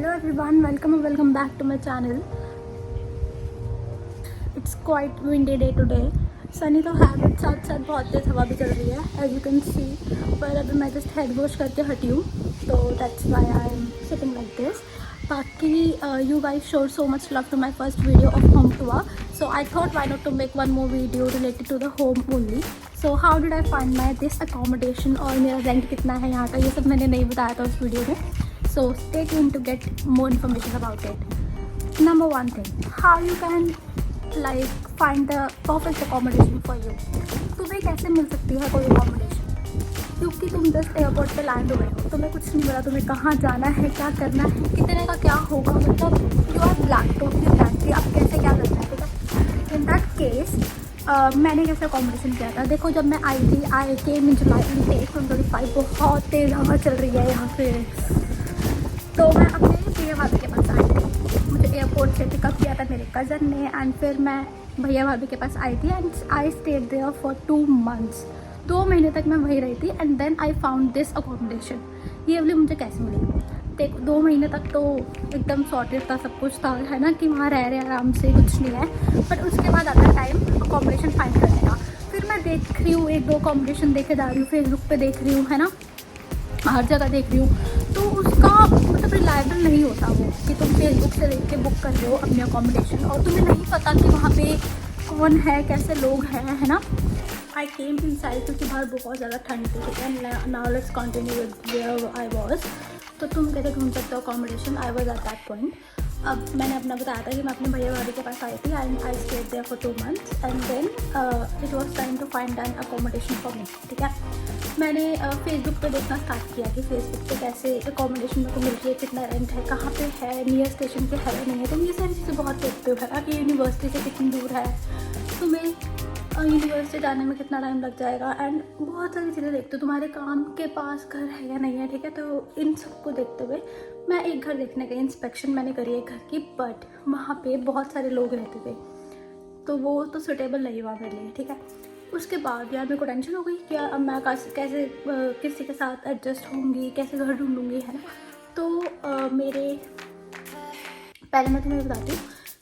Hello everyone, welcome and welcome back to my channel. It's quite windy day today. Sunny तो है but साथ साथ बहुत तेज़ हवा भी चल रही है एज यू कैन सी. पर अभी मैं जस्ट हेड वॉश करके हटी हूँ तो that's why I am sitting like this. बाकी you guys showed so much love to my first video of home tour, so I thought why not to make one more video related to the home only. So how did I find my this accommodation और मेरा rent कितना है यहाँ का, ये सब मैंने नहीं बताया था उस वीडियो में. So stay tuned to get more information about it. Number one thing, how you can like find the perfect accommodation for you. तुम्हें कैसे मिल सकती है कोई accommodation, क्योंकि तुम जस्ट एयरपोर्ट पे लैंड हुए हो, तुम्हें कुछ नहीं पता तुम्हें कहाँ जाना है, क्या करना है, कितने का क्या होगा, मतलब you are blank, totally blank कि आप कैसे क्या करना है. ठीक है, इन दैट केस मैंने कैसे अकोमोडेशन किया था. देखो जब मैं आई थी, आई केम इन जुलाई 2025, बहुत तेज़ हवा चल रही है यहाँ पे. तो मैं अपने भैया भाभी के पास आई थी. मुझे एयरपोर्ट से पिकअप किया था मेरे कज़न ने एंड फिर मैं भैया भाभी के पास आई थी and I stayed there for 2 months. 2 महीने तक मैं वहीं रही थी and then I found this accommodation. ये वाली मुझे कैसे मिली. देखो 2 महीने तक तो एकदम सॉर्टेड था, सब कुछ था, है ना, कि वहाँ रह रहे आराम से, कुछ नहीं है. बट उसके बाद आता टाइम अकोमोडेशन फाइंड करने का. फिर मैं देख रही हूँ 1-2 अकोमोडेशन देखे जा रही हूँ, फेसबुक पे देख रही हूँ, है ना, हर जगह देख रही हूँ. तो उसका मतलब रिलायबल नहीं होता वो कि तुम फेसबुक से देख के बुक कर रहे हो अपनी अकोमोडेशन और तुम्हें नहीं पता कि वहाँ पे कौन है, कैसे लोग हैं, है ना. आई केम इन साइड क्योंकि बाहर बहुत ज़्यादा ठंड थी. ठीक है, now let's continue with where I was. तो तुम कैसे ढूंढ सकते हो accommodation. I was at that point. अब मैंने अपना बताया था कि मैं अपने भैया भाभी के पास आई थी and I stayed there for 2 months and then it was time to find an accommodation for me. ठीक है, मैंने फेसबुक पे देखना स्टार्ट किया कि फेसबुक पे कैसे अकोमोडेशन मेरे को मिल रही है, कितना रेंट है, कहाँ पे है, नियर स्टेशन पे है या नहीं है. तुम ये सारी चीज़ें बहुत देखते हो, है ना, कि यूनिवर्सिटी से कितनी दूर है, तुम्हें यूनिवर्सिटी जाने में कितना टाइम लग जाएगा एंड बहुत सारी चीज़ें देखते हो, तुम्हारे काम के पास घर है या नहीं है. ठीक है, तो इन सबको देखते हुए मैं एक घर देखने गई. इंस्पेक्शन मैंने करी एक घर की, बट वहाँ पे बहुत सारे लोग रहते थे तो वो तो सुटेबल नहीं हुआ मेरे लिए. ठीक है, उसके बाद यार मेरे को टेंशन हो गई कि अब मैं कैसे किसी के साथ एडजस्ट होंगी, कैसे घर ढूंढूंगी, है ना. तो मेरे पहले मैं तुम्हें बताती हूँ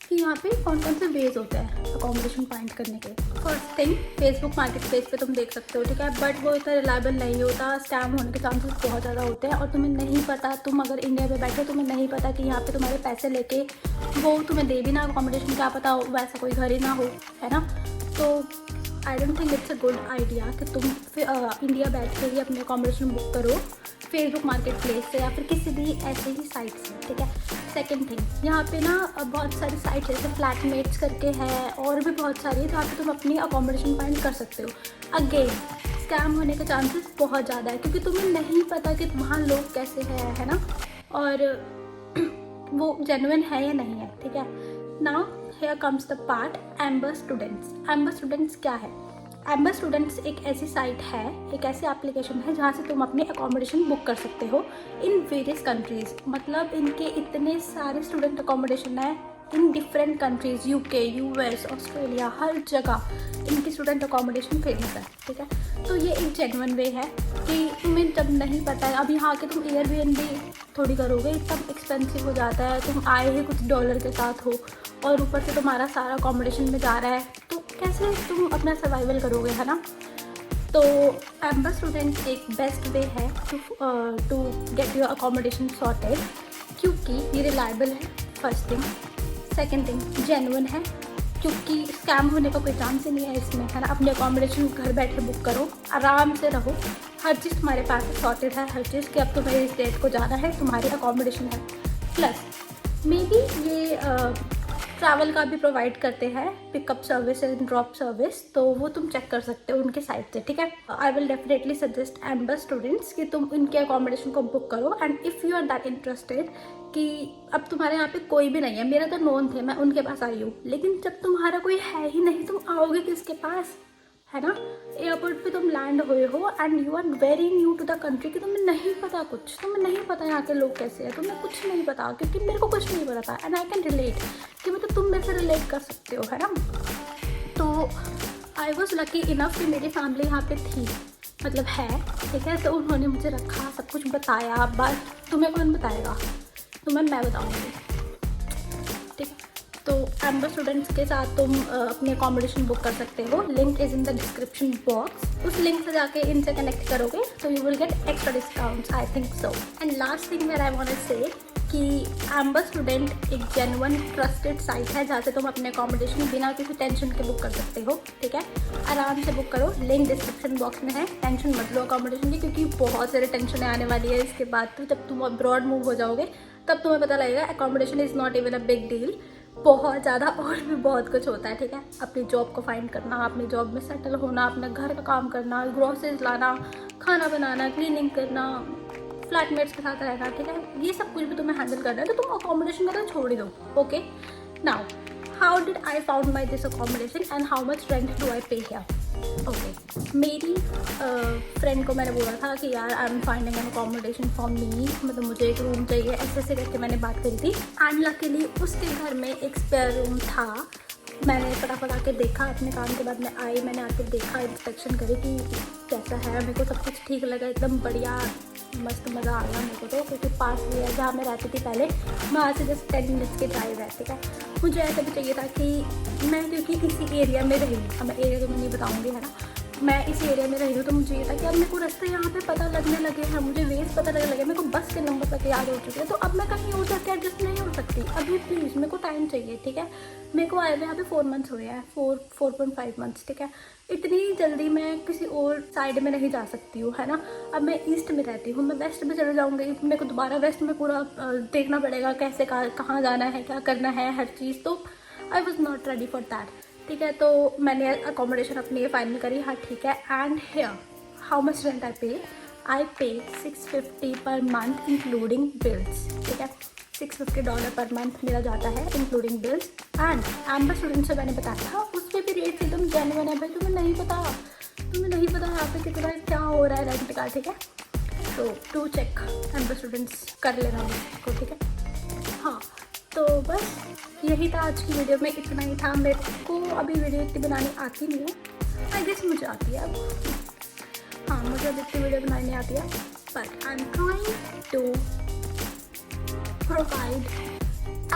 कि यहाँ पे कौन कौन से वेज होते हैं अकोमोडेशन फाइंड करने के. First thing, Facebook market place पे तुम देख सकते हो. ठीक है, बट वो इतना रिलायबल नहीं होता, स्कैम होने के चांसेस बहुत ज़्यादा होते हैं और तुम्हें नहीं पता. तुम अगर इंडिया में बैठे तुम्हें नहीं पता कि यहाँ पे तुम्हारे पैसे लेके वो तुम्हें दे भी ना अकोमोडेशन, क्या पता वैसा कोई घर ही ना हो, है ना. तो I don't think it's a good idea कि तुम इंडिया बैठ के ही अपनी अकोमोडेशन बुक करो फेसबुक मार्केट प्लेस से या फिर किसी भी ऐसे ही साइट से. ठीक है, सेकेंड थिंग, यहाँ पे ना बहुत सारी साइट्स जैसे फ्लैटमेट्स करके है और भी बहुत सारी है जहाँ पे तुम अपनी अकोमोडेशन फाइंड कर सकते हो. अगेन स्कैम होने के चांसेस बहुत ज़्यादा है क्योंकि तुम्हें नहीं पता कि वहाँ लोग कैसे हैं, है ना, और वो जेन्युइन है या नहीं है. ठीक है, now here comes the part amber students. Amber students क्या है. एम्बर स्टूडेंट्स एक ऐसी साइट है, एक ऐसी एप्लीकेशन है जहाँ से तुम अपनी अकोमोडेशन बुक कर सकते हो इन वेरियस कंट्रीज़. मतलब इनके इतने सारे स्टूडेंट अकोमोडेशन है in different countries, UK, US, Australia, हर जगह इनकी स्टूडेंट अकोमोडेशन फेमस है. ठीक है, तो ये एक जेन्युइन वे है कि तुम्हें जब नहीं पता है, अब यहाँ के तुम एयरबीएनबी थोड़ी करोगे, इतना एक्सपेंसिव हो जाता है. तुम आए ही कुछ डॉलर के साथ हो और ऊपर से तुम्हारा सारा अकोमोडेशन में जा रहा है, तो कैसे तुम अपना सर्वाइवल करोगे, है ना. तो एम्बर स्टूडेंट एक बेस्ट वे है to get your accommodation sorted क्योंकि ये रिलायबल है. First thing. Second thing, genuine है क्योंकि स्कैम होने का कोई चांस ही नहीं है इसमें, है ना. अपने अकोमोडेशन घर बैठे बुक करो, आराम से रहो, हर चीज़ तुम्हारे पास सॉर्टेड है, हर चीज़ कि अब तुम्हें इस डेट को जाना है, तुम्हारी अकोमोडेशन है. प्लस मे बी ये ट्रैवल का भी प्रोवाइड करते हैं, pickup service and drop service, तो वो तुम चेक कर सकते हो उनके साइट से. ठीक है, I will definitely suggest Amber students कि तुम इनके अकोमोडेशन को बुक करो. And if you are that interested कि अब तुम्हारे यहाँ पे कोई भी नहीं है, मेरा तो नोन थे, मैं उनके पास आई हूँ, लेकिन जब तुम्हारा कोई है ही नहीं तुम आओगे किसके पास, है ना. एयरपोर्ट पे तुम लैंड हुए हो and you are very new to the country कि तुम्हें नहीं पता कुछ, तुम्हें नहीं पता यहाँ के लोग कैसे हैं, तुम्हें कुछ नहीं पता क्योंकि मेरे को कुछ नहीं पता था. एंड आई कैन रिलेट कि मतलब तुम मेरे से रिलेट कर सकते हो, है ना. तो आई वॉज लकी इनफ कि मेरी फैमिली यहाँ पे थी, मतलब है. ठीक है, तो उन्होंने मुझे रखा, सब कुछ बताया. बट तुम्हें कौन बताएगा तुम्हें मैं बताऊँगी, ठीक है। तो एम्बर स्टूडेंट्स के साथ तुम अपनी अकोमोडेशन बुक कर सकते हो, link is in the description box. उस लिंक से जाके इनसे कनेक्ट करोगे तो you will get extra discounts, I think so. And last thing that I want to say कि एम्बर स्टूडेंट एक जेन्युइन ट्रस्टेड साइट है जहाँ से तुम अपने अकोमोडेशन बिना किसी टेंशन के बुक कर सकते हो, ठीक है। आराम से बुक करो, लिंक डिस्क्रिप्शन बॉक्स में है। टेंशन मत लो अकोमोडेशन की, क्योंकि बहुत सारे टेंशन आने वाली है इसके बाद। तो जब तुम अब्रॉड मूव हो जाओगे तब तुम्हें पता लगेगा accommodation is not even a big deal. बहुत ज़्यादा और भी बहुत कुछ होता है, ठीक है। अपनी जॉब को फाइंड करना, अपनी जॉब में सेटल होना, अपने घर का काम करना, ग्रोसरीज लाना, खाना बनाना, क्लीनिंग करना, फ्लैटमेट्स के साथ रहना, ठीक है। ये सब कुछ भी तुम्हें हैंडल करना है तो तुम अकोमोडेशन का तो छोड़ ही दो, okay. Now how did I found my this accommodation and how much rent do I पे हियर? ओके, मेरी फ्रेंड को मैंने बोला था कि यार I am finding N accommodation for मी, मतलब मुझे एक रूम चाहिए, ऐसे करके मैंने बात करी थी। एंड लकीली उसके घर में एक स्पेयर रूम था। मैंने फटाफट आके देखा, अपने काम के बाद मैं आई, मैंने आके देखा, इंस्पेक्शन करी कि कैसा है। मेरे को सब कुछ ठीक लगा, एकदम बढ़िया, मस्त मज़ा आ गया मेरे को तो, क्योंकि पास भी है जहाँ मैं रहती थी पहले, वहाँ से जस्ट 10 मिनट्स के ड्राइव है, ठीक है। मुझे ऐसा भी चाहिए था कि मैं, क्योंकि इसी एरिया में रही हूँ, अब मैं एरिया तो मैं नहीं बताऊँगी, है ना, मैं इसी एरिया में रही हूँ, तो मुझे ये था कि अब मेरे को रास्ते यहाँ पे पता लगने लगे हैं, मुझे वेज पता लगने लगे, मेरे को बस के नंबर तक याद हो चुके हैं। तो अब मैं कहीं और जाके एडजस्ट नहीं हो सकती अभी, प्लीज़ मेरे को टाइम चाहिए, ठीक है। मेरे को आए हुए यहाँ पे 4 मंथ्स हुए हैं, 4.5 मंथ्स, ठीक है। इतनी जल्दी मैं किसी और साइड में नहीं जा सकती हूँ, है ना। अब मैं ईस्ट में रहती हूँ, मैं वेस्ट में चले जाऊँगी, मेरे को दोबारा वेस्ट में पूरा देखना पड़ेगा, कैसे कहाँ जाना है, क्या करना है, हर चीज़। तो I was not ready for that, ठीक है। तो मैंने अकोमोडेशन अपनी फाइनल करी, हाँ ठीक है। And here how much rent I pay $650 per month including bills, ठीक है। $650 पर मंथ मेरा जाता है including bills. And amber student से मैंने बताया था, उसके भी रेट्स एकदम जेन्युइन है भाई। तुम्हें नहीं पता यहाँ पे कितना क्या हो रहा है रेंट का, ठीक है। तो टू चेक एम्बर स्टूडेंट्स कर लेना मुझको, ठीक है। हाँ, तो बस यही था आज की वीडियो में, इतना ही था। मेरे को अभी वीडियो इतनी बनानी आती नहीं है, आई गेस मुझे आती है अब, हाँ मुझे अब इतनी वीडियो बनानी नहीं आती है, but I am trying to provide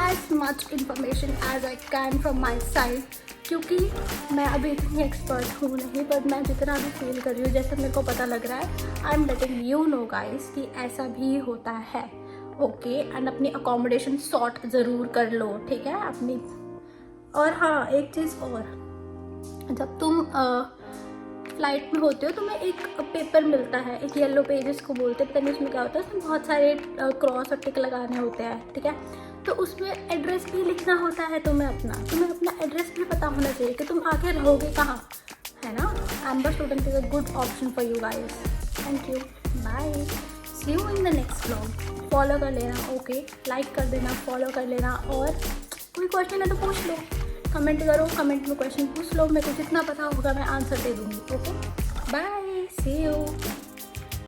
as much information as I can from my side, क्योंकि मैं अभी इतनी एक्सपर्ट हूँ नहीं, बट मैं जितना भी फील कर रही हूँ, जैसे मेरे को पता लग रहा है, I am letting you know guys कि ऐसा भी होता है, ओके। एंड अपनी अकोमोडेशन सॉर्ट ज़रूर कर लो, ठीक है अपनी। और हाँ, एक चीज़ और, जब तुम फ्लाइट में होते हो तो तुम्हें एक पेपर मिलता है, एक येलो पेजेस को बोलते हैं, पता नहीं उसमें क्या होता है, उसमें बहुत सारे क्रॉस और टिक लगाने होते हैं, ठीक है। तो उसमें एड्रेस भी लिखना होता है, तुम्हें अपना एड्रेस भी पता होना चाहिए कि तुम आके रहोगे कहाँ, है ना। Amber student is a good option for you guys. Thank you, bye, see you in the next vlog. Follow कर लेना, ओके, लाइक कर देना, फॉलो कर लेना, और कोई क्वेश्चन है तो पूछ लो, कमेंट करो, कमेंट में क्वेश्चन पूछ लो, मेरे को जितना पता होगा मैं आंसर दे दूँगी, ओके। Bye, see you.